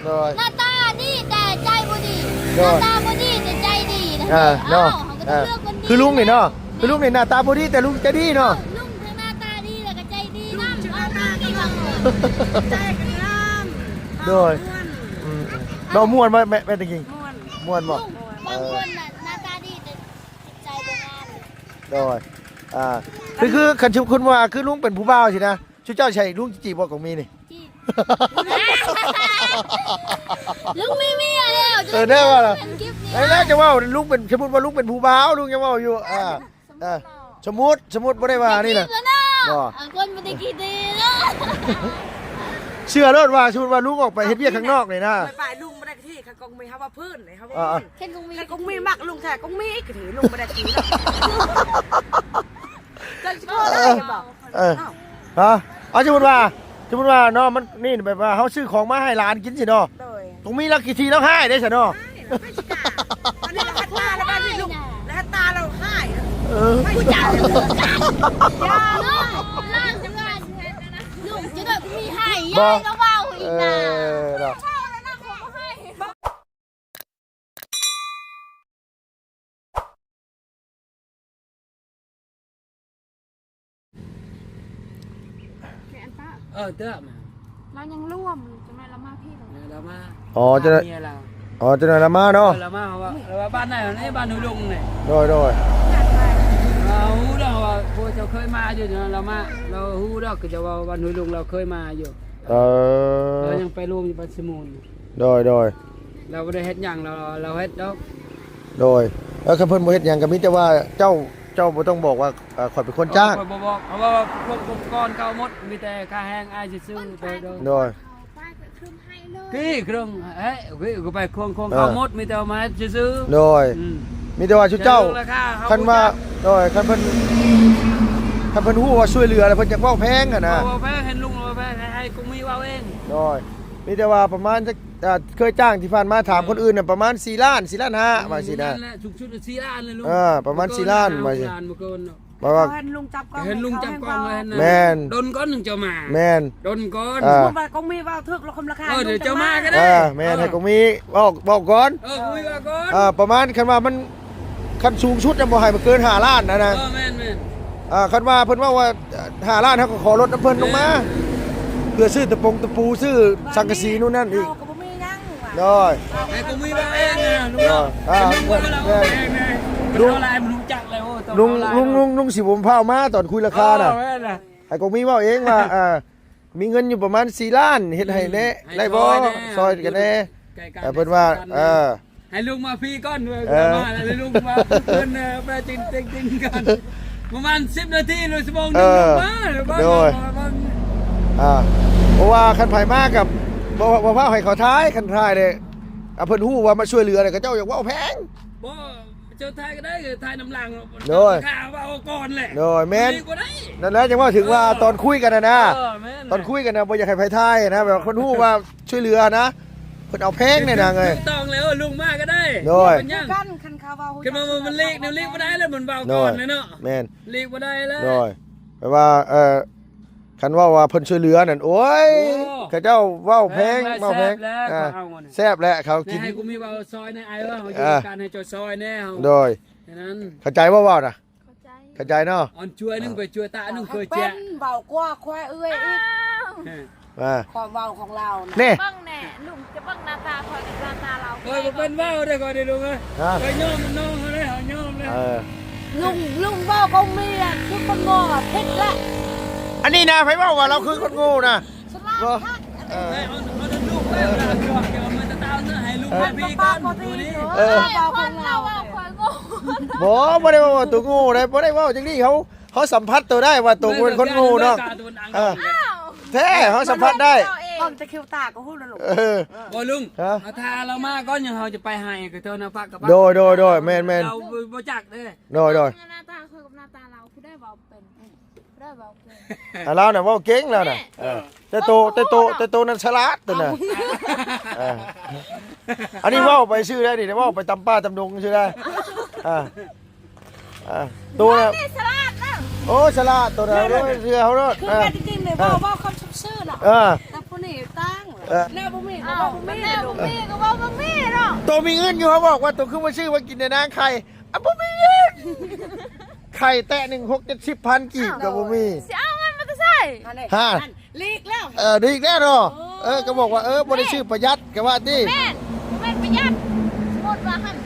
หน้าตาดีแต่ใจบ่ดีหน้าตาบ่ดีแต่ใจดีนะเนาะคือลุงนี่เนาะคือลุงนี่หน้าตาบ่ดีแต่ลุงใจดีเนาะลุงทั้งหน้าตาดีแล้วก็ใจดีนำหน้าตาดีบ่ใจก็งามโดยเราม่วนบ่แม่ตะกี้ม่วนบ่บางคนน่ะหน้าตาดีแต่ใจบ่งามโดยคือคันชุคุณว่าคือลุงเป็นผู้บ่าวสินะชุเจ้าใช่ลุงจีบบ่ของมีนี่ลุงมีเมียแล้วได้ว่าล่ะไอ้แล้วจะว่าลุงเป็นสมมุติว่าลุงเป็นผู้บ่าวลุงจะว่าอยู่สมมุติบ่ได้ว่านี่น่ะบ่คนบ่ได้กี่ดีเนาะเชื่อรถว่าสมมุติว่าลุงออกไปเฮ็ดเวียกข้างนอกนี่นะไปลุงบ่ได้ที่เขากงมีเฮาว่าพื้นเลยเฮาว่าเช่นกงมีมักลุงแท้กงมีก็ถือลุงบ่ได้ที่จังสิบ่ได้บ่ฮะสมมุติว่าเนาะมันนี่แบบว่าเฮาซื้อของมาให้หลานกินสิเนาะตรงมีลักกี่ทีแล้วให้ได้ซะเนาะอันนี้เราตาแล้วบ้านพี่ลุงแล้วตาเราให้ไม่จ่ายอย่าลุงล่างจังว่าลุงจะได้มีให้ยายแล้วเว้าอีกนะเนาะเตื้อมาเรายังร่วมจะไม่เรามาพี่เรามาจะได้จะได้ละมาเนาะเรามาว่าบ้านไหนนี่บ้านหนูลุงนี่โดยเราฮู้แล้วว่าพวกเจ้าเคยมาอยู่เรามาเราฮู้แล้วก็จะว่าบ้านหนูลุงเราเคยมาอยู่เรายังไปรวมอยู่ปัสมุนโดยเราไม่ได้เฮ็ดหยังเราเฮ็ดดอกโดยแล้วคันเพิ่นบ่เฮ็ดหยังก็มีแต่ว่าเจ้าบ่ต้องบอกว่าข่อยเป็นคนจ้างบ่บอกเพราะว่าพวกอุปกรณ์เก่าหมดมีแต่ค่าแห้งอ้ายซื้อโดยที่เครื่องก็ไปเครื่องเก่าหมดมีแต่มาซื้อโดยมีแต่ว่าชุดเจ้าคันว่าโดยคันเพิ่นฮู้ว่าช่วยเหลือแล้วเพิ่นอยากเว้าแพงอ่ะนะเว้าแพงเห็นลุงเว้าแพงให้กูมีเว้าเองโดยมีแต่ว่าประมาณเคยจ้างที่ผ่านมาถามคนอื่นน่ะประมาณ4 ล้าน4.5 ล้านว่าสินะชุด4 ล้านเลยลุงประมาณ4 ล้านว่าสิบ่ว่าเห็นลุงจับกล้องเลยนะแม่นดนก้อนนึงเจ้ามาแม่นดนก้อนพูดว่าก็มีว่าทึกราคาราคาเดี๋ยวเจ้ามาก็ได้แม่นให้ก็มีบอกก่อนกูมีว่าก่อนประมาณคันว่ามันคันสูงชุดจะบ่ให้มันเกิน5 ล้านนะแม่นคันว่าเพิ่นว่า5 ล้านเฮาก็ขอลดน้ำเพิ่นลงมาเพื่อซื้อตะปูซื้อสังกะสีนู่นนั่นอีกได้ไอ้กูมีว่าเองลุงอะไรมันรู้จักเลยลุงสิผมพามาตอนคุยราคาน่ะไอ้กูมีว่าเองว่ามีเงินอยู่ประมาณ4 ล้านเฮ็ดให้แน่ได้บ่ซอยกันแน่แต่เพิ่นว่าให้ลุงมาพี่ก้อนด้วยมาแล้วลุงมาเพิ่นไปจริงกันประมาณ10 นาทีเลยชั่วโมงนึงมาโดยเพราะว่าคันไผมากับบ่พาให้เขาท้ายคันท้ายเด้เพิ่นฮู้ว่ามาช่วยเหลือเนี่ยก็เจ้าอยากว่าแพงบ่เจ้าท้ายก็ได้คือท้ายน้ำลังโดยข้าว่าเอาก่อนแหละโดยแม่นนั่นแหละจังว่าถึงว่าตอนคุยกันนะตอนคุยกันนะบ่อยากให้ไผท้ายนะแบบคนฮู้ว่าช่วยเหลือนะเพิ่นเอาแพงเนี่ยนะไงต้องแล้วลุงมาก็ได้โดยกันคันข่าวว่าคือมันเลขบ่ได้แล้วมันเบาก่อนเนาะแม่นเลขบ่ได้แล้วโดยแปลว่าคันว่าเพิ่นช่วยเหลือนั่นโอ้ยเขาเจ้าเว้าแพงแซ่บแล้วเขากินให้กูมีเว้าซอยในไอ้ว่าเฮาอยู่การให้จอยซอยแน่เฮาโดยนั้นเข้าใจว่าเว้าน่ะเข้าใจเนาะอ่อนช่วยนึงไปช่วยตานึงเคยแจกเว้ากว่าควายเอ้ยอีกความเว้าของเรานี่บังแน่ลุงจะบังหน้าตาคอยกับหน้าตาเราเป็นเว้าได้ก่อนได้ลุงเอ้ยไปย่อมน้องเฮาได้เฮาย่อมเลยลุงเว้าก็มีอ่ะคือคนงอผิดละอันนี้นะไผเว้าว่าเราคือคนโง่นะบ่ให้เอาลูกแล้วมันจะตามให้ลุงมาพี่ก่อนดูนี่คนเราว่าคอยโง่บ่ได้ว่าตัวโง่ได้บ่ได้ว่าจังนี้เขาสัมผัสตัวได้ว่าตัวเป็นคนโง่เนาะแท้เขาสัมผัสได้ก่อนจะคิวตาก็ฮู้แล้วลูกบ่ลุงเอาทาเรามาก่อนยังเฮาจะไปให้ก็เท่านะพักกับโดยแม่นเราบ่จักเด้โดยหน้าตาคอยกับหน้าตาเราผู้ได้เว้าเป็นได้เว้าเป็นเราน่ะเว้าเก่งแล้วน่ะแต่โตนั้นฉลาดตัวน่ะอันนี้เว้าไปชื่อได้ดิเว้าไปตำป้าตำดงชื่อได้ตัวน่ะฉลาดนะโอ้ฉลาดตัวน่ะเชื่อเฮาเนาะคือจริงๆเลยเว้าคำชื่อน่ะแต่ผู้นี้ตั้งแล้วบ่มี ก็บอกไม่ได้ลูก มีก็บอกบ่มีเนาะ ตัวมีเงินอยู่เขาบอกว่าตัวขึ้นมาชื่อว่ากินในนางไข่อ่ะบ่มีเงินไข่แตะ1,670,000กีบกับบ่มี สิเอาเงินมาจะใส่ ฮะ ลีกแล้ว ดีอีกแล้วเนาะก็บอกว่าบ่ได้ชื่อประหยัดก็ว่าติ แม่นประหยัดหมดว่าหั่น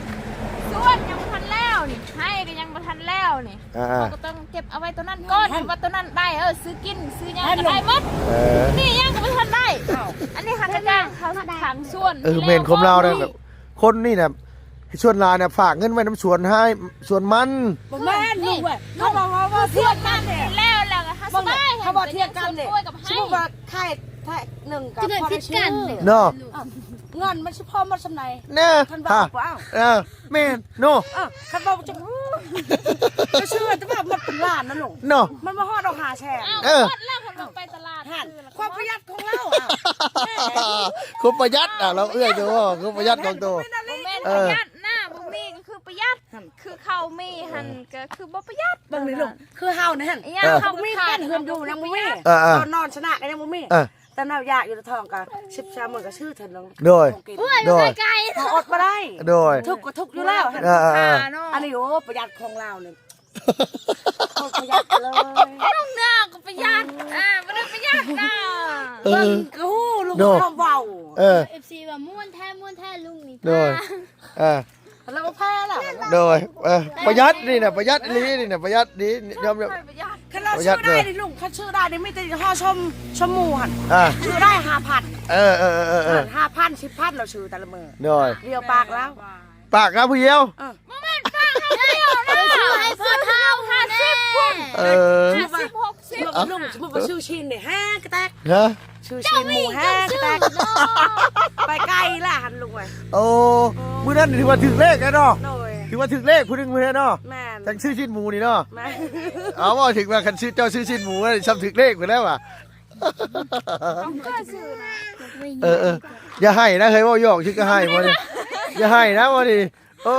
ส่วนยังบ่ทันแล้วนี่ให้ก็ยังบ่ทันแล้วนี่ เราก็ต้องเก็บเอาไว้ตัวนั้นก่อนว่าตัวนั้นได้ซื้อกินซื้อยังก็ได้หมดนี่ยังก็ไม่ทันได้อันนี้หันจ้างเขาถังส่วน เมนคมเราเนี่ยแบบคนนี่นะชวนลาเนี่ยฝากเงินไว้น้ำสวนให้สวนมัน บ่แม่นลูกเว้ยเขาบอกว่าเทียบกันเนี่ย แล้วก็ฮัสบาย เขาบอกเทียบกันเนี่ยสมมติว่าไข่หนึ่งกับพอได้ชื่อ เนาะ เงินมันเฉพาะมันสำไหน เนี่ย ท่านบอกว่า เมนโน่ ท่านบอกจะก็เชื่อแต่ว่ามันเป็นล้านนะลูก เนาะ มันมาฮอดเอาหาแชร์ หมดแล้วคนลงไปตลาด ความประหยัดของเรา คุณประหยัดเราเอื้อยตัวคุณประหยัดของตัว แม่ประหยัดหน้าบ่มีก็คือประหยัดคือเขามีหันก็คือบ่ประหยัด บางทีลูกคือเฮาเนี่ยฮะ เขา มี ขา กั ด นเฮือนอยู่ยังบ่มีตอนนอนชนะกันยังบ่มีแต่น่าอยากอยู่ในท้องกัน13มื้อก็ชื่อเถินลง โดย โดยไกล พออดบ่ได้ โดย ทุกข์ก็ทุกข์อยู่แล้ว อันนี้โอ้ประหยัดของเราเนี่ยประหยัดเลย ลูกหน้าก็ประหยัดไม่ได้ประหยัดนะ เบิ่งก็ฮู้ลูกน้องเว้า FC ว่าม่วนแท้ลุงนี่ โดยแล้วก็แพ้ล่ะ โดยประหยัดนี่นะประหยัดลีนี่นะประหยัดดียอมรับ คันเราชื่อได้ดิลุงคันชื่อได้ดิไม่แต่ห่อชมหมู่หั่นชื่อได้5,000 5,000 10,000เราชื่อแต่ละมื้อ โดย เดียวปากแล้ว ปากครับผู้เดียว บ่แม่นป้าเฮาเดียวนะให้พอเท่า50พุ่น50 60 ลุงสมมุติว่าชื่อชินนี่แห้งกระแตก ฮะ ชื่อชินหมูแห้งกระแตกไปไกลล่ะหันลุงไว้ โอ้มื้อนั้นถือว่าถึงเลขแล้วเนาะ โดย ถือว่าถึงเลขผู้นึงมื้อเนาะ แม่น จังชื่อชิ้นหมูนี่เนาะ แม่ เอาว่าถึงว่าคันชื่อเจ้าชื่อชิ้นหมูซ้ำถึงเลขไปแล้วว่ะ ก็ซื้อนะ อย่าให้นะเคยว่าหยอกชื่อก็ให้บ่ดิอย่าให้นะบ่ดิโอ้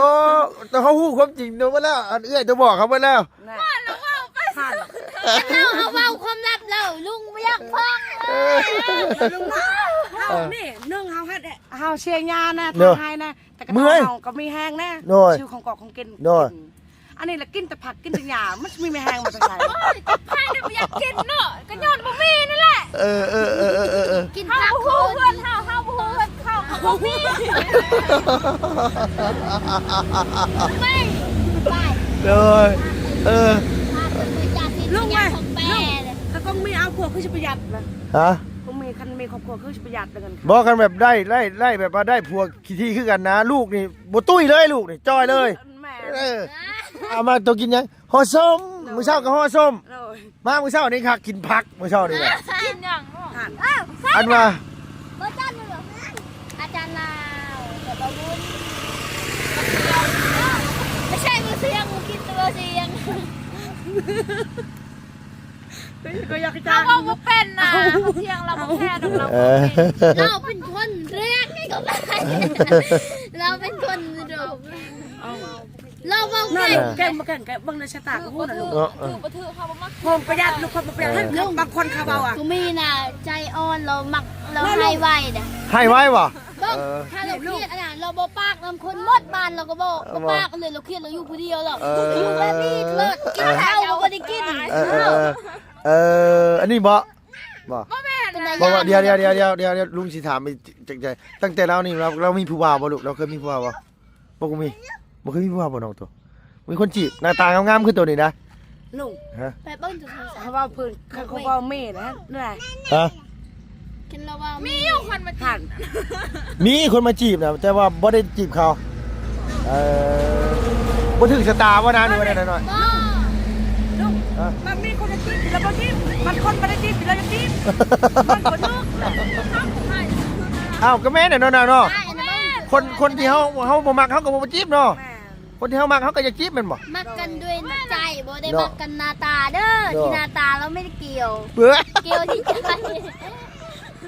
แต่เขาฮู้ความจริงตัวมาแล้วอันเอื้อยตัวบอกเขาไปแล้ว ว่าเราเว้าไปสั่น เอาเว้าความลับแล้วลุงบ่อยากฟัง ลุงเฮานี่นึ่งเฮาเฮ็ดเฮาเชียร์ยานะทางไห้นะแต่ก็เฮาก็มีแห้งนะชื่อของกอกของกินอันนี้ละกินแต่ผักกินแต่หญ้ามันมีแห้งมาจากไหน ไผ่เนี่ยบ่อยากกินเนาะก็ย้อนบ่มีนั่นแหละกินผักคู่เพื่อนเฮาบ่ฮู้เพื่อนเขาบ่มีไม่ไป เลยลุงไงถ้าก็มีเอาพวกคือจะประหยัดนะ ฮะ ก็มีคันมีครอบครัวคือจะประหยัดกัน บอกกันแบบได้แบบว่าได้ผัวขี้ที่คือกันนะลูกนี่บ่ตุ้ยเลยลูกนี่จอยเลย แม่ เอามาตัวกินยังห่อส้มมื้อเช้าก็ห่อส้มมามื้อเช้านี่ค่ะกินผักมื้อเช้านี่แหละ กินอย่างเนาะ อันว่า บ่จันเหรออาจารย์ลาวแต่บ่บุญไม่ใช่มือเสียงกินตัวเสียง ก็อยาก เรา จ้าง บ่เป็นนะเสียงเราบ่แพ้ดอกเราเป็นคนเรียกนี่ก็ไม่เราเป็นคนดุเราบ่ นั่น เป็น แกงมาแกงแกบางในชะตาก็พูดนะลูก ถือบ่ถือเขาบ่มัก ผมประหยัดลูกคนประหยัดให้บางคนเขาเบาอ่ะ กูมีน่ะใจอ่อนเรามักเราให้ไว้น่ะ ให้ไว้บ่ ถ้าเราเครียดอันนั้นเราบ่ปากนำคนหมดบ้านเราก็บ่ปากเลยเราเครียดเราอยู่ผู้เดียวหรอกอยู่แบบนี้เลิศกินข้าวก็บ่ได้กิน อันนี้บ่ บ่แม่น บอกว่าเดี๋ยวลุงสิถามไปใจตั้งแต่เรานี่เรามีผู้บ่าวบ่ลูกเราเคยมีผู้บ่าวบ่บ่กูมีบ่เคยมีผู้บ่าวบ่น้องตัวมีคนจีบหน้าตางามๆคือตัวนี้นะ ลุง ฮะ ไปเบิ่งจุด เขาเบาพื้นเขาเบาเมฆนะนี่ไง ฮะ กินเราว่ามีอยู่คนมา หัน มีคนมาจีบนะแต่ว่าบ่ได้จีบเขาบ่ถึงชะตาว่านะนี่ว่าได้หน่อย บ่ ลุงมันมีคนจะจีบแล้วก็จีบมันคนไม่ได้จีบแล้วจะจีบมันคนนึก อ้าวก็แม่เนี่ยเนาะคนที่เฮาบ่มักเฮาก็บ่มาจีบเนาะ แม่ คนที่เฮามักเฮาก็จะจีบแม่นบ่ มักกันด้วยใจบ่ได้มักกันหน้าตาเด้อที่หน้าตาเราไม่ได้เกี่ยว เบื่อ เกี่ยวที่ใจ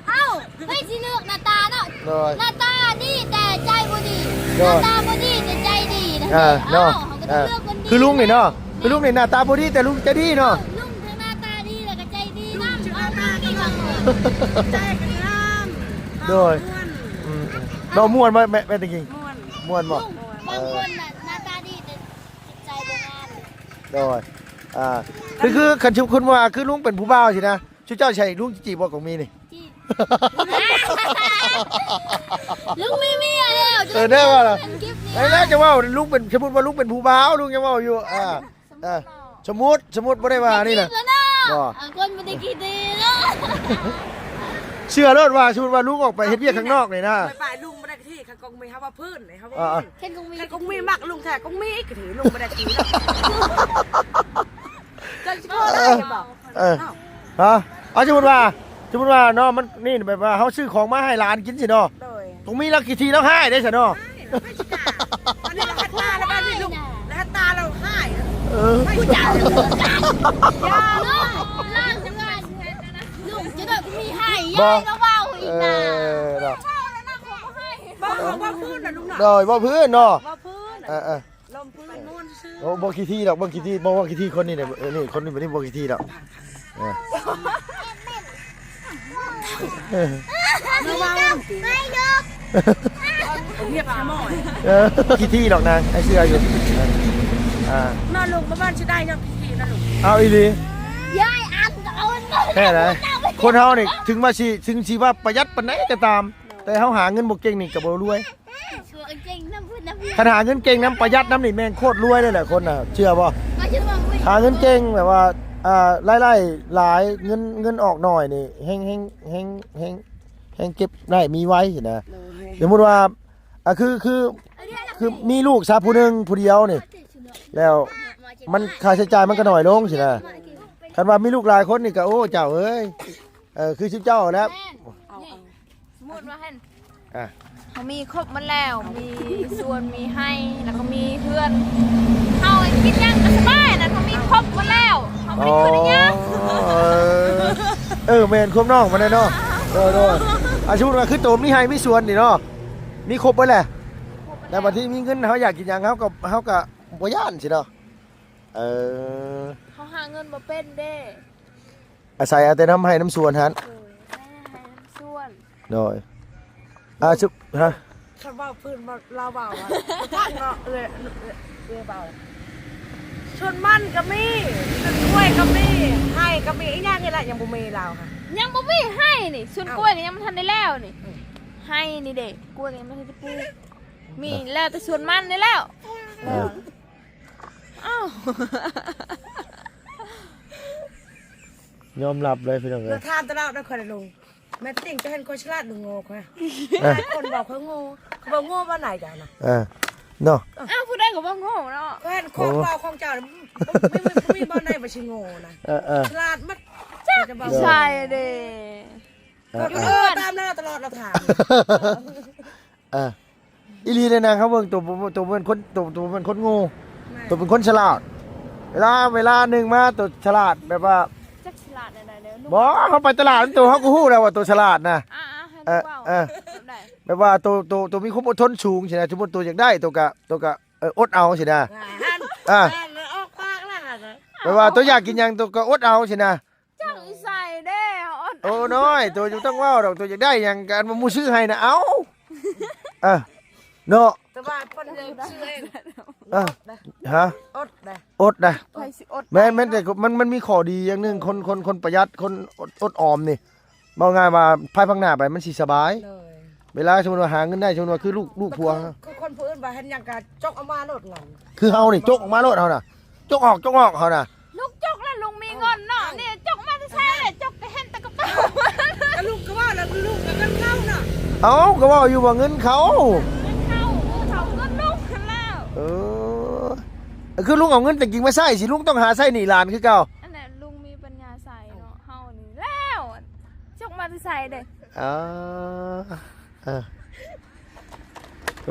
เอ้าไม่สิเลือกหน้าตาเนาะ น้อย หน้าตาดีแต่ใจบ่ดีหน้าตาบ่ดีแต่ใจดีนะ เนาะ เขาก็ต้องเลือกคนดี คือลุงนี่เนาะคือลุงนี่หน้าตาบ่ดีแต่ลุงใจดีเนาะ ลุงทั้งหน้าตาดีแล้วก็ใจดีนำเอาดีนำ ใจกันงาม โดย เราม่วนบ่แม่ตะกี้ ม่วน ม่วนบ่ บางคนน่ะหน้าตาดีแต่จิตใจบ่งาม โดยคือคันชุบคุณว่าคือลุงเป็นผู้บ่าวสินะชุเจ้าใช่ลุงจีบ่ของมีนี่ จีลุงไม่มีอะไรแล้ว ได้ว่าล่ะ คลิปนี้ ไอ้แล้วจะว่าลุงเป็นสมมุติว่าลุงเป็นผู้บ่าวลุงจะว่าอยู่สมมุติบ่ได้ว่านี่น่ะ บ่คนบ่ได้กี่ดีเนาะ เชื่อเลิศว่าสมมุติว่าลุงออกไปเฮ็ดเวียกข้างนอกนี่นะ ไปลุงบ่ได้ที่เขากงมีเฮาว่าพื้นเลยเฮาว่า เห็นคงมี แค่กงมีมักลุงแท้กงมีอีกถือลุงบ่ได้ถือหรอกจังสิบ่ได้บอก ฮะเอาสมมุติว่าเนาะมันนี่แบบว่าเฮาซื้อของมาให้หลานกินสิเนาะ โดย ตรงมีลักกี่ทีแล้วให้ได้สิเนาะ ไม่ใช่อันนี้เราหัดตาแล้วบ้านนี่ลุงแล้วหัดตาเราให้ ผู้จัดยาเนาะล่างจังหวัดลุงจะได้มีให้ยายก็เว้าอีกนะ เนาะ ว่าพื้นน่ะลุงน่ะ โดยบ่พื้นเนาะ ว่าพื้น ลมพื้นม่วนซื้อ โอ้บ่กี่ทีดอกบ่กี่ทีบ่ว่ากี่ทีคนนี่เนี่ยนี่คนนี้บ่ได้บ่กี่ทีดอก ไม่ว่าไม่ยกเรียกหมอย กี่ทีดอกนางไอ้เสื้ออยู่นอนลุงบ้านชิได้ยังพี่นะลุง เอาอีหลี ยายอันเอา แค่ไหนคนเฮานี่ถึงสิว่าประหยัดปานไหนก็ตาม แต่เฮาหาเงินบ่เก่งนี่ก็บ่รวย ชัวร์จริงน้ำพูดน้ำเพี้ย ถ้าหาเงินเก่งน้ำประหยัดน้ำนี่แม่งโคตรรวยเลยแหละคนน่ะเชื่อบ่ ก็จะบอกว่า หาเงินเก่งแบบว่าไล่หลายเงินออกหน่อยนี่แฮงเก็บได้มีไว้นะสมมุติว่าคือมีลูกซะผู้หนึงผู้เดียวนี่แล้วมันค่าใช้จ่ายมันก็น้อยลงสินะคันว่ามีลูกหลายคนนี่ก็โอ้เจ้าเอ้ยคือชื่อเจ้าแล้ว สมมติว่าเห็น อ่ะ เขามีครบมาแล้ว มีส่วนมีให้แล้วก็มีเพื่อนเขาไอ้กินยังก็สบายนะเขามีครบมาแล้วเขาไม่ได้ขึ้นยัง แม่นควบน้องมาแน่เนาะโดยอาชีพว่าคือโตมีให้มีส่วนนี่เนาะมีครบไว้แหละแต่บางทีมีเงินเขาอยากกินหยังเขาก็บ่ย่านสิเนาะเขาหาเงินมาเป็นเด้ อาศัยเอาแต่น้ำให้น้ำส่วนฮัน แม่ให้น้ำส่วน โดยชุบฮะ คำว่าพื้นเราเบาอ่ะท่านเนาะเบาชนมันก็มีชนกล้วยก็มีให้ก็มีไอ้ย่างนี่แหละยังบ่มีเราค่ะ ยังบ่มีให้นี่ส่วนกล้วยก็ยังไม่ทันได้แล้วนี่ให้นี่เด็กกล้วยก็ยังไม่ทันได้ปลูกมีแล้วแต่ส่วนมันได้แล้วอ้าวย อมรับเลยพี่น้องเอ้ เรา ย ทานตลอดด้วยคนลุงแม่ติ่งจะเห็นคนฉลาดหรือโง่ค่ะคนบอกเขาโง่เขาบอกโง่ว่าไหนจ้ะนะ เนาะ อ้าวพูดได้กับว่าโง่เนาะ ก็เห็นของเราของเจ้าไม่มีบ้านไหนมาชิโง่นะฉลาดมากจะบอก ใช่เด้ ตามหน้าตลอดเราถาม อีลีเลยนะเขาเบิ่งตัวเป็นคนตัวเป็นคนโง่ตัวเป็นคนฉลาดเวลาหนึ่งมาตัวฉลาดแบบว่า จักฉลาดอะไรเด้อ บ่เขาไปตลาดตัวเขาก็ฮู้แล้วว่าตัวฉลาดนะ ให้ดูเปล่าได้ แบบว่าตัวมีความอดทนสูงใช่ไหมสมมติตัวอยากได้ตัวกะอดเอาใช่ไหม ออกปากแล้วค่ะ แบบว่าตัวอยากกินหยังตัวก็อดเอาใช่ไหม จังใส่เด้อด โอ้น้อยตัวอยู่ต้องว่าดอกตัวอยากได้หยังการมามูซื้อให้นะเอาเนาะ แต่ว่าคนเดียวชื่อเอง ฮะ อดได้ อดนะ ไปสิอด แม่แต่มันมีข้อดีอย่างหนึงคนประหยัดคนอดออมนี่บอกง่ายว่าภายภาคหน้าไปมันสิสบาย เลย เวลาสมมติว่าหาเงินได้สมมติว่าคือลูกผัว คือคนผู้อื่นว่าเห็นอย่างการจกเอามาโลดเงิน คือเฮานี่จกออกมาโลดเฮาน่ะจกออกเฮาน่ะ ลูกจกแล้วลุงมีเงินเนาะนี่จกมาจะใช่เลยจกไปเห็นแต่กระเป๋า แล้วลูกก็ว่าแล้วลูกก็กันเข้าน่ะ เอาก็ว่าอยู่ว่าเงินเขา เขาเงินลูกกันแล้ว คือลุงเอาเงินแต่กิ่งมาใส่สิลุงต้องหาใส่หนีหลานคือเก่า อันนั้นลุงมีปัญญาใส่เนาะเฮานี่แล้วจกมาจะใส่เด้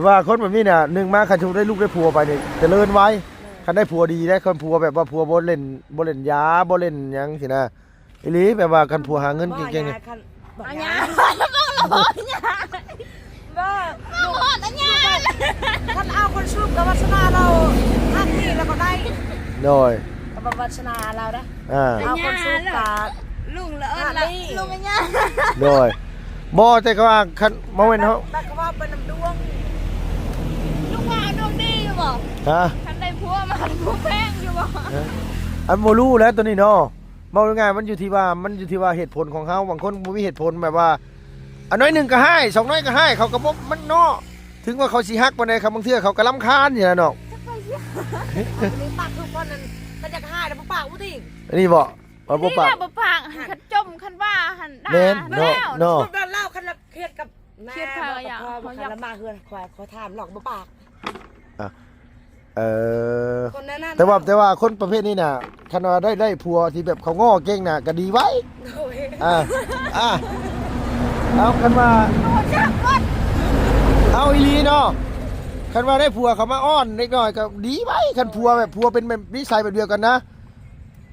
ว่าคนแบบนี้น่ะหนึ่งมาคันชูได้ลูกได้ผัวไปเนี่ยเจริญไว้คันได้ผัวดีได้คนผัวแบบว่าผัวบ่เล่นยาบ่เล่นหยังสินะอีหลีแบบว่าคันผัวหาเงินเก่งๆนี่ อันยาบ้องละบ่อันยา บ้า บ้องอันยา ท่านเอาคนชูกับวัฒนาเราท่านนี่แล้วก็ได้ โดย กับวัฒนาเราได้ À. เอาคนชูกับ ลุงละลุงอันยา โดยบ่แต่ก็ว่าคันบ่แม่นเฮา แต่ก็ว่า เป็นน้ำดวง ลูกว่าดวงดีอยู่บ่ ฮะ ฉันได้ผัวมาหันผัวแพงอยู่บ่ อันโมรู้แล้วตัวนี้เนาะมองง่ายๆมันอยู่ที่ว่าเหตุผลของเขาบางคนบ่มีเหตุผลแบบว่าอันน้อยหนึ่งก็ให้สองน้อยก็ให้เขาก็บ่มันเนาะถึงว่าเขาสิฮักปานใดครับบางเทื่อเขาก็รำคาญนี่ล่ะเนาะ นี่ปากทุกคนนั้นก็จะหายแล้วปากวุ้ดิ อันนี้บ่ว่าบ่ นี่ ปาก แหละบ่ปากคันจมคันว่าหันด่า แม่น แล้ว เนาะ พูดเล่าคันละเครียดกับ เครียดเขาอยาก พอคันละมาเฮือนควายขอถามหลอกบ่ปาก เออ คนนั้นน่ะ แต่ว่าคนประเภทนี้น่ะคันว่าได้ผัวที่แบบเขาง้อเก่งน่ะก็ดีไว้ โอ้ย เอาคันว่า โอ้จักหมด เอาอีหลีเนาะคันว่าได้ผัวเขามาอ้อนเล็กน้อยก็ดีไว้คันผัวแบบผัวเป็นแบบนิสัยแบบเดียวกันนะ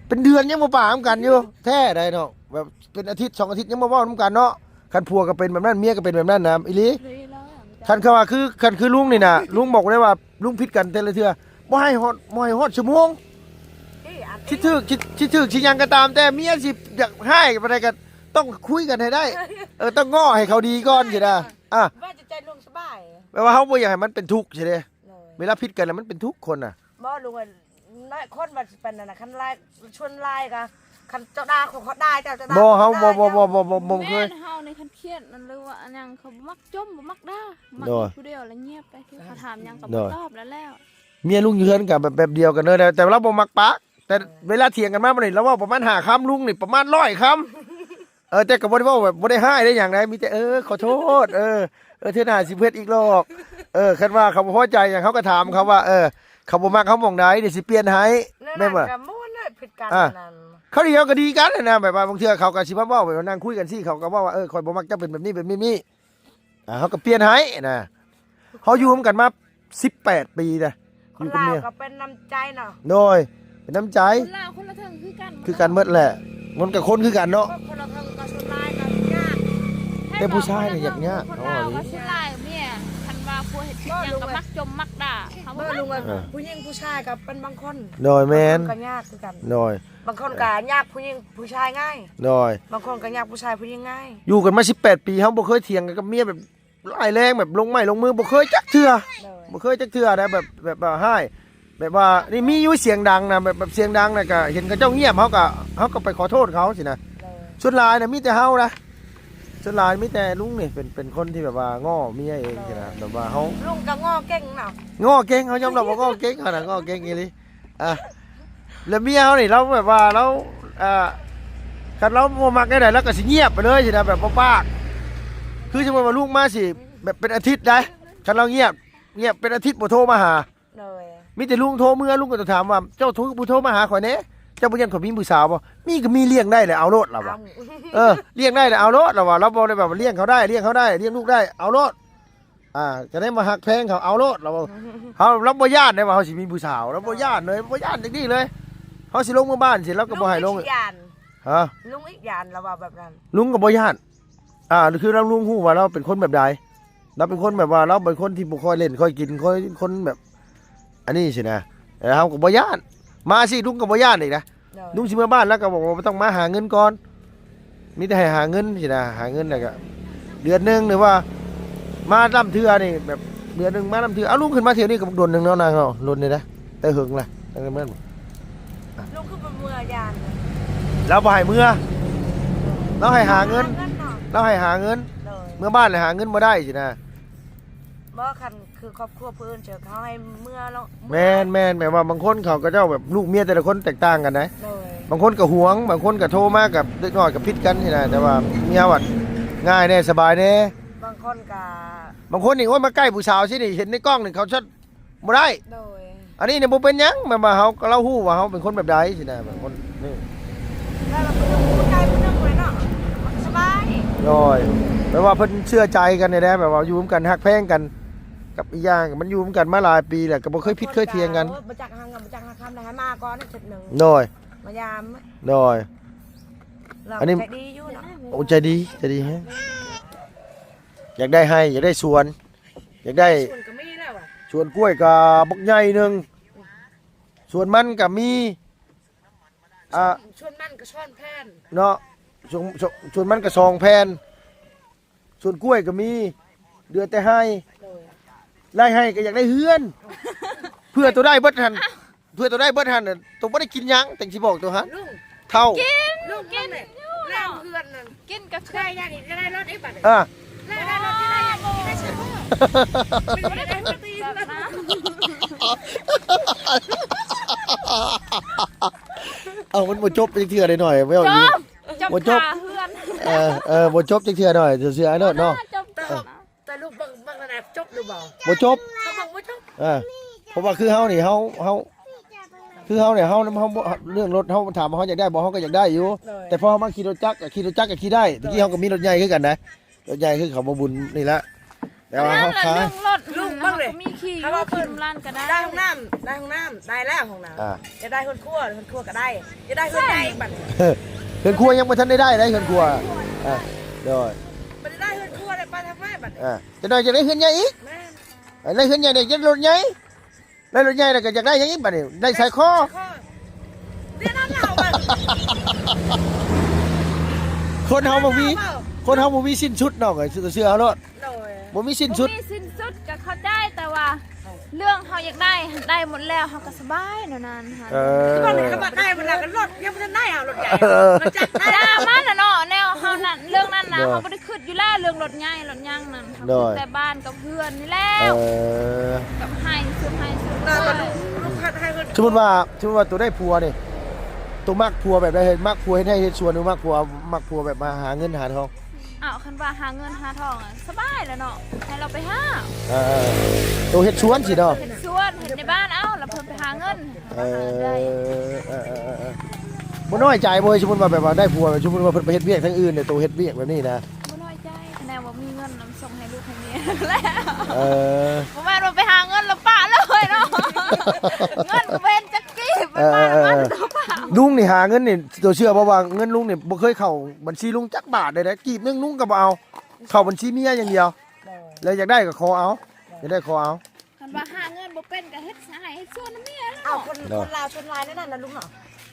เป็นเดือนยังบ่ปากกันอยู่แท้ได้เนาะแบบเป็นอาทิตย์2 อาทิตย์ยังบ่เว้านำกันเนาะคันผัวก็เป็นแบบนั้นเมียก็เป็นแบบนั้นนะอีหลี ดีแล้วอะ คันเขาว่าคือลุงนี่น่ะลุงบอกได้ว่าลุงผิดกันแต่ละเทื่อบ่ให้ฮอดชั่วโมง คิดถึกชิยังก็ตามแต่เมียสิอยากให้อะไรกันต้องคุยกันให้ได้ต้องง้อให้เขาดีก่อนสินะว่าจะใจลุงสบาย แปลว่าเขาบ่อยากให้มันเป็นทุกข์ใช่ไหมเวลาผิดกันแล้วมันเป็นทุกข์คนน่ะ บ่ลุงว่าน้อยคนว่าเป็นนั่นน่ะคันไล่ชวนไล่ก็คันเจ้าดาของเขาได้เจ้าดา บ่เฮาบ่เค แม่ ย นเฮาในคันเครียดนั่นหรือว่าอันยังเขาบ่มักจมบ่มักด่ามัก โดย ผู้เดียวแล้วเงียบไปคือเขาถามหยังก็ โด บ่ ย ตอบแล้ว เมียลุงอยู่เฮือนกับแบบเดียวกันเลยแต่เราบ่มักปากแต่เวลาเถียงกันมาบ่นี่เราเว้าประมาณ5 คำลุงนี่ประมาณ100 คำแต่ก็บ่ได้เว้าแบบบ่ได้ให้ได้หยังใดมีแต่ขอโทษเทื่อหน้าสิเฮ็ดอีกรอบคันว่าเขาบ่พอใจหยังเขาก็ถามเขาว่าเขาบ่มักเขาหม่องใดเดี๋ยวสิเปลี่ยนให้แม่นบ่ กับม้วนเลยผิดกันนั่น เขาเดียวก็ดีกันนะแบบว่าบางเทื่อเขาก็สิมาเว้าแบบนั่งคุยกันสิเขาก็เว้าว่าข่อยบ่มักจะเป็นแบบนี้เขาก็เปลี่ยนให้นะเขาอยู่ร่วมกันมา18 ปีนะ ค อน ยู่กับ ลาว เมีย ก็เป็นน้ำใจเนาะ โดยเป็นน้ำใจ คนลาวคนละเทิงคือกัน คือกันหมดแหละมันกับคนคือกันเนาะ คนละครึ่งก็ชวนไล่กันยาก แต่ผู้ชายเนี่ยยาก คนลาวก็สิไล่เมียคันว่าผัวเฮ็ดผิดหยังก็มักจมมักด่าเขาบ่ เมื่อ มัก ลุงผู้หญิงผู้ชายก็เป็นบางคน โดยแมน ก็ยากคือกัน โดย บางคนก็ยากผู้หญิงผู้ชายง่าย โดย บางคนก็ยากผู้ชายผู้หญิงง่าย อยู่กันมา18 ปีเขาบ่เคยเถียงกันกับเมียแบบร้ายแรงแบบลงไม้ลงมือบ่เคยจักเทื่อ เลย บ่เคยจักเทื่อนะแบบว่าให้แบบว่านี่มีอยู่เสียงดังนะแบบเสียงดังนะก็เห็นเขาเจ้าเงียบเขาก็ไปขอโทษเขาสินะ เลย ส่วนหลายนะมีแต่เฮานะส่วนหลายมีแต่ลุงนี่เป็นคนที่แบบว่าง้อเมียเองสินะแบบว่าเฮา ลุงก็ง้อเก่งเนาะ ง้อเก่งเขายอมรับว่าง้อเก่งเขาน่ะง้อเก่งอีหลีแล้วเมียเฮานี่เราแบบว่าเราคันเราบ่มักได้แล้วก็สิเงียบไปเลยสินะแบบบ่ปากคือสมมุติว่าลูกมาสิแบบเป็นอาทิตย์ได้คันเราเงียบเป็นอาทิตย์บ่โทรมาหา เลย มีแต่ลุงโทรเมื่อลุงก็จะถามว่าเจ้าโทรมาหาข่อยแหน่เจ้าบ่ยันข่อยมีผู้สาวบ่มีก็มีเลี้ยงได้แหละเอาโลดล่ะว่ะเลี้ยงได้แหละเอาโลดล่ะว่ะเราบ่ได้แบบว่าเลี้ยงเขาได้เลี้ยงลูกได้เอาโลดจะได้มาหักแพงเขาเอาโลดเราเราบ่ย่านได้ว่าเฮาสิมีผู้สาวเราบ่ย่านเลยบ่ย่านจังนี้เลยเฮาสิลงมาบ้านสิเราก็บ่ให้ลง ลุอีกยาน ฮะ ลุงอีกยานเราว่าแบบนั้น ลุงก็บ่ย่านคือเราลุงฮู้ว่าเราเป็นคนแบบใดเราเป็นคนแบบว่าเราเป็นคนที่บ่ค่อยเล่นค่อยกินค่อยคนแบบอันนี้สินะเฮาก็บ่ย่านมาสิลุงก็บ่ย่านอีกนะ เลย ลุงสิมาบ้านแล้วก็บอกว่าต้องมาหาเงินก่อนมีแต่ให้หาเงินสินะหาเงินแล้วก็เดือนนึงหรือว่ามาลำเทือนี่แบบเดือนนึงมาลำเทือเอาลุงขึ้นมาเที่ยวนี่ก็โดนนึงแล้วนางเนาะโดนนี่นะแต่หึงล่ะตั้งแต่เมื่อ ลุงคือเป็นเมือยาน เราบ่ให้เมื่อเราให้หาเงิน เนาะ เราให้หาเงิน เลย เมื่อบ้านเลยหาเงินบ่ได้สินะ บ่คันคือครอบครัวเพิ่นเจอเขาให้เมื่อแล้ว แม่นแบบว่าบางคนเขาก็เจ้าแบบลูกเมียแต่ละคนแตกต่างกันนะ เลย บางคนก็หวงบางคนก็โทรมากับเด็กน้อยกับพิษกันสินะแต่ว่าเมียวัดง่ายแน่สบายแน่ บางคนก็ บางคนนี่ว่ามาใกล้ผู้สาวสินี่เห็นในกล้องนี่เขาชัดบ่ได้ โดย อันนี้เนี่ยบ่เป็นหยังแบบว่าเขาเราฮู้ว่าเขาเป็นคนแบบใดสินะบางคนนี่ แล้วเราไปดูใกล้เพิ่นนึงไว้เนาะมันสบาย น้อยแปลว่าเพิ่นเชื่อใจกันเนี่ยนะแบบว่าอยู่ร่วมกันฮักแพงกันกับอีกอย่างมันอยู่ร่วมกันมาหลายปีแหละก็บ่เคยผิดเคยเถียงกัน บ่จักหังกับบ่จักหักคำได้ให้มาก่อนนิดนึง น้อย มายาม น้อย เรา อันนี้ ใจดีอยู่เนาะ โอ้ใจดีฮะอยากได้ให้อยากได้สวน อยากได้ ส่วนก็มีแล้วอ่ะ สวนกล้วยกับบักใหญ่หนึงสวนมันก็มีชวนมันก็ชวนแพน เนาะสวนมันก็2 แผ่นสวนกล้วยก็มี เดือดแต่ให้ไล่ให้ก็อยากได้เฮือน เพื่อตัวได้เบิดหันเพื่อตัวได้เบิดหันน่ะตัวบ่ได้กินหยังแต่สิบอกตัวหัน ลุง เท่า ลุงกินแล้วเพื่อนนั่น กินกับ ได้ยังอีกจะได้รถไอ้บัตร อ่ะ ได้รถที่ได้ยังได้เชื่อไม่ได้ได้ตี แบบนั้น เอามันบ่จบจักเทื่อได้หน่อยไม่เอา จ อีก บจบขาเพื่อน บ่จบจักเทื่อหน่อยเสือๆไอ้เนาะเนาะ จบจบ แต่ลูกบังระดับจบหรือเปล่า บ่จบ เขาบังว่าจบ เพราะว่าคือเฮานี่เฮาคือเฮาเนี่ยเฮาเรื่องรถเฮาถามว่าเฮาอยากได้บ่เฮาก็อยากได้อยู่แต่พอเฮามาขี่รถจักรก็ขี่ได้ตะกี้เฮาก็มีรถใหญ่คือกันนะรถใหญ่คือเขาบ่บุญนี่ละแต่ว่าเฮาขาย ลุงบ้างเลยมีขี่อยู่ขี่ร้านก็ได้ ได้ห้องน้ำได้แล้วห้องน้ำจะได้คนครัวก็ได้จะได้คนใหญ่บัตร เฮือนครัวยังบ่ทันได้ได้เฮือนครัวโดย มันได้คนครัวได้ไปทำไมบัตร จะได้เฮือนใหญ่อีก แม่ ได้เฮือนใหญ่ได้จะรถใหญ่ได้รถใหญ่แล้วก็อยากได้หยังอีกบัดนี้ได้ใส่คอ เรียนนั่นเราบัตร คนเฮาบ่มีสิ้นชุดน้องเอ้ยเสื้อเฮารถ โดย บ่มีสิ้นชุด มีสิ้นสุดก็เข้าได้แต่ว่า เรื่องเขาอยากได้หมดแล้วเขาก็สบายเดี๋ยวนั้นค่ะ ก็เลยก็บัตรได้เวลากันรถยังไม่ได้รถใหญ่รถจักรได้ ด่ามันน่ะเนาะแนวเขานั่นเรื่องนั้นนะเขาไม่ได้คิดอยู่แล้วเรื่องรถใหญ่รถย่างนั่นเขาคิดแต่บ้านกับเพื่อนนี่แล้วกับไฮซื้อ ลูกคัดให้คน สมมุติว่าตัวได้ผัวนี่ตัวมักผัวแบบใดเฮ็ดมักผัวเฮ็ดให้เฮ็ดสวนหรือมักผัวแบบมาหาเงินหาทอง อ้าวคันว่าหาเงินหาทองอ่ะสบายแล้วเนาะให้เราไปหา ตัวเฮ็ดสวนสิเนาะ เห็นสวนเห็นในบ้านเอ้าแล้วเพิ่นไปหาเงินได้ บ่น้อยใจบ่สมมุติว่าแบบว่าได้ผัวสมมุติว่าเพิ่นไปเฮ็ดเวียกทั้งอื่นเนี่ยตัวเฮ็ดเวียกแบบนี้นะ บ่น้อยใจแนวว่ามีเงินนำส่งให้ลูกให้เมียแล้ว เ บ่แม่นว่าไปหาเงินแล้วปะเลยเนาะเงินเว้นจักกี้ไปบ้านมันเนาะปะ ลุงนี่หาเงินนี่ตัวเชื่อบ่ว่าเงินลุงนี่บ่เคยเข้าบัญชีลุงจักบาทเลยนะกีบนึงลุงก็บ่เอาเข้าบัญชีเมียอย่างเดียวแล้วอยากได้ก็ขอเอาอยากได้ขอเอา คันว่าหาเงินบ่เป็นก็เฮ็ดให้ส่วนเมีย เอา เนาะ คนลาวชนลายนั่นน่ะลุงเหรอ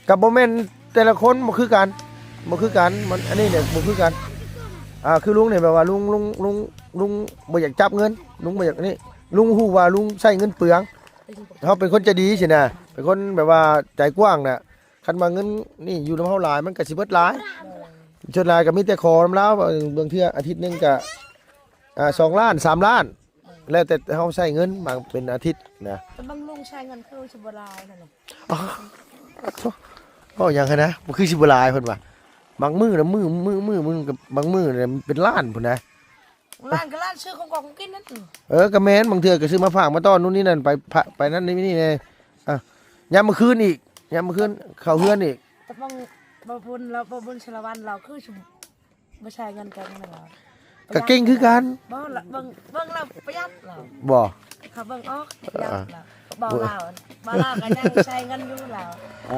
กับบ่แม่นแต่ละคนบ่คือกันมันอันนี้เนี่ยบ่คือกันคือลุงเนี่ยแบบว่าลุงบ่อยากจับเงินลุงบ่อยากนี่ลุงฮู้ว่าลุงใช้เงินเปลืองเฮาเป็นคนใจดีสินะเป็นคนแบบว่าใจกว้างน่ะคันว่าเงินนี่อยู่นำเฮาหลายมันก็สิเบิดหลายจนหลายก็มีแต่ขอนำแล้วบางเทื่ออาทิตย์นึงก็2 ล้าน3 ล้านแล้วแต่เฮาใช้เงินบางเป็นอาทิตย์นะ แต่บางลุงใช้เงินคือชบลายนั่นน่ะ ก็ยังไงนะมันคือสิบลายเพิ่นว่าบางมือนะมือกับบางมือเนี่ยเป็นล้านพุ่นนะ ร้านก็ร้านชื่อของกองกินนั่น ก็แม่นบางเทื่อก็ซื้อมาฝากมาต้อนนู่นนี่นั่นไปนั่นนี่ไงยามมื้อคืนอีกยามมื้อคืนเข้าเฮือนอีก แต่บางบุญเราบางบุญชลวันเราคือชบ่ใช้เงินกันนั่นเหรอ ก็เก่งคือกัน บ่ละเบิ่งเราประหยัดเรา บ่ เขาเบิ่งออกประหยัดเราบ่เราก็ยังใช้เงินอยู่เรา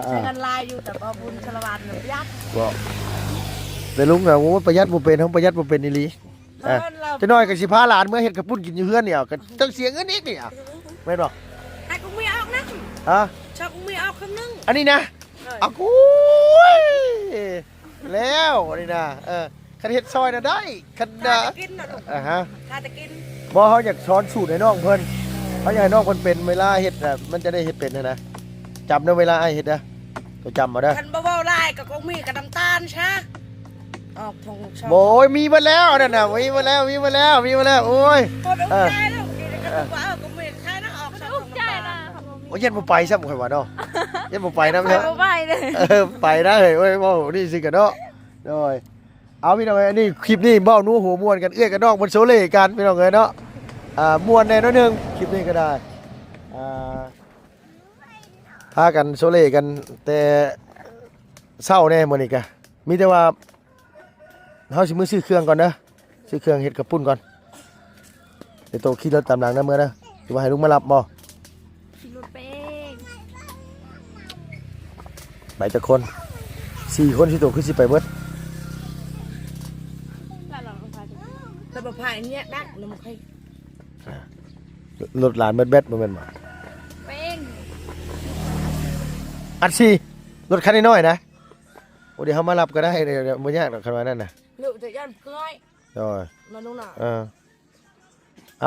ใช้เงินลายอยู่แต่บ่บุญชลวันประหยัด บ่แต่ลุงน่ะโอ้ประหยัดบ่เป็นเฮาประหยัดบ่เป็นอีหลีจะน้อยก็สิพาหลานเมื่อเฮ็ดกับปุ้นกินอยู่เฮือนเนี่ยก็ต้องเสียเงินอีกนี่แม่นบ่ ไอ้กูไม่ออกนะ ฮะ ชอบกูไม่ออกครึ่งนึง อันนี้นะเอากูแล้วอันนี้นะคันเฮ็ดซอยน่ะได้คัน ถ้า น่ะ จะกินน่ะ ฮะ ถ้าจะกิน บ่เขาอยากสอนสูตรให้น้องเพิ่นเขาอยากให้น้องเพิ่นเป็นเวลาเฮ็ดน่ะมันจะได้เฮ็ดเป็นนะจำนะเวลาไอ้เฮ็ดนะตัวจำเอาเด้อ คันบ่เว้าลายก็คงมีกับน้ำตาลใช่ออกทงชอบ โอ้ยมีมาแล้วนั่นน่ะมีมาแล้วโอ้ย บ่ได้ใจแล้วกินก็ว่าก็มีใครนะออกชอบ ลูกใจนะ โอ้ยยันบ่ไปซ้ำข่อยว่าเนาะยันบ่ไปนะ ไป เนาะ บ่ไปเลย ไปนะเฮ้ยโอ้ยเว้านี่สิกันเนาะโดยเอาพี่น้องเอ้ยอันนี้คลิปนี้เบ้าหนูหัวม่วนกันเอื้อกันน้องมันโซเล่กันพี่น้องเอ้ยเนาะม่วนแน่น้อยหนึงคลิปนี้ก็ได้พากันโซเล่กันแต่เศร้าแน่มื้อนี้กะมีแต่ว่าเฮาสิมื้อซื้อเครื่องก่อนเด้อซื้อเครื่องเฮ็ดกระปุ้นก่อนเดี๋ยวโตขี่รถตามหลังนะมื้อนะสิว่าให้ลุงมารับบ่ ขี่รถไปเอง ไปจักคน4คนสิโตคือสิไปเบิด แล้วเราลงไป แต่บ่พายเนี่ยดักแล้วมันค่อย รถหลานเบิดแบตบ่แม่นบ่ ไปเอง อัดสิรถคันน้อยๆนะโอ้เดี๋ยวเฮามารับก็ได้เดี๋ยวบ่ยากดอกคันว่านั่นน่ะ ลูกจะย่านเกย โอ้ย มาลุงน่ะ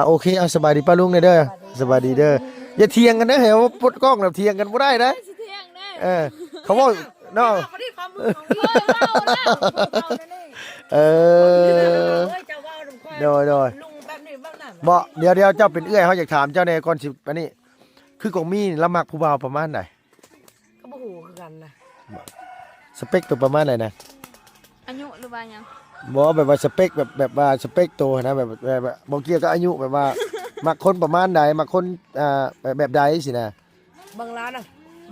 โอเคเอาสบายดีป้าลุงเด้อสบายดีเด้ออย่าเถียงกันนะเฮ้ยว่าปดกล้องแล้วเถียงกันบ่ได้นะ สิเที่ยงแน่ เขาบอกเนาะ พอดีความมือของพี่เจ้าว่าลุงค่อย โดย ลุงแบบนี้แบบนั้น บ่เดี๋ยวเจ้าเป็นเอื้อยเขาอยากถามเจ้าในก่อนสิอันนี้คือกองมีละมักผู้บ่าวประมาณไหน ก็บ่ฮู้คือกันนะ สเปคตัวประมาณไหนนะ อายุหรือว่าหยัง บ่แบบว่าสเปคแบบว่าสเปคตัวนะแบบบ่เกี่ยวกับอายุแบบว่ามักคนประมาณใดมักคนแบบใดสินะ บางร้าน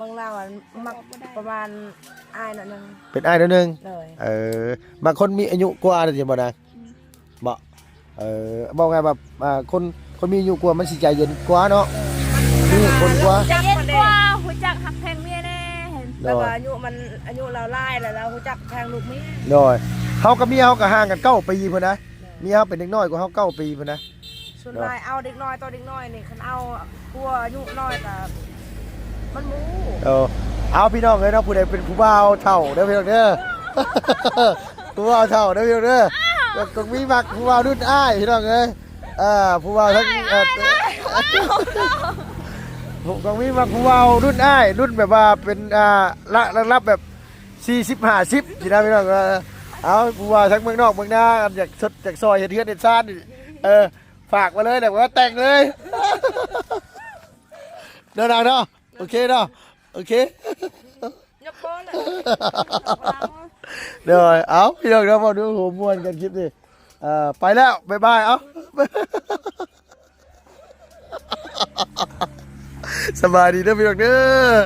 มักประมาณอายหน่อยนึง เป็นอ้ายนิดนึง เลย บางคนมีอายุกว่าจังบ่นะบ่บอกไงแบบคนมีอายุกว่ามันสิใจเย็นกว่าเนาะมีคนกว่า ใจเย็นกว่าหูจักหักแพงเมียแน่เห็น แล้วก็อายุเราไล่แล้วเราฮู้จักแทงลูกเมีย โดยเฮากับเมียเฮาก็ห่างกัน9 ปีพุ่นนะเมียเฮาเป็นเด็กน้อยกว่าเฮา9 ปีพุ่นนะ ส่วนลายเอาเด็กน้อยตัวเด็กน้อยนี่คันเอากลัวอายุน้อยแต่มันหมู เอาพี่น้องเอ้ยเนาะผู้ใดเป็นผู้บ่าวเฒ่าเด้อพี่น้องเด้อ ผู้บ่าวเฒ่าเด้อพี่น้องเด้อก็มีมักผู้บ่าวรุ่นอ้ายพี่น้องเอ้ยผู้บ่าวทั้งผมก็มีมักผู้บ่าวรุ่นอ้ายรุ่นแบบว่าเป็นรับแบบ40 50สินะพี่น้องเอาผู้บ่าวทั้งเมืองนอกเมืองนาอยากสดจากซอยเฮ็ดเฮือนเฮ็ดซ่านฝากมาเลยเดี๋ยวว่าแต่งเลยเนาะเนาะโอเคเนาะโอเค ยกโป้เลย เดี๋ยวเอาพี่น้องเรามาดูหัวมวนกันคลิปดิไปแล้วบ๊ายบายเอาสบายดีนะพี่น้องเด้อ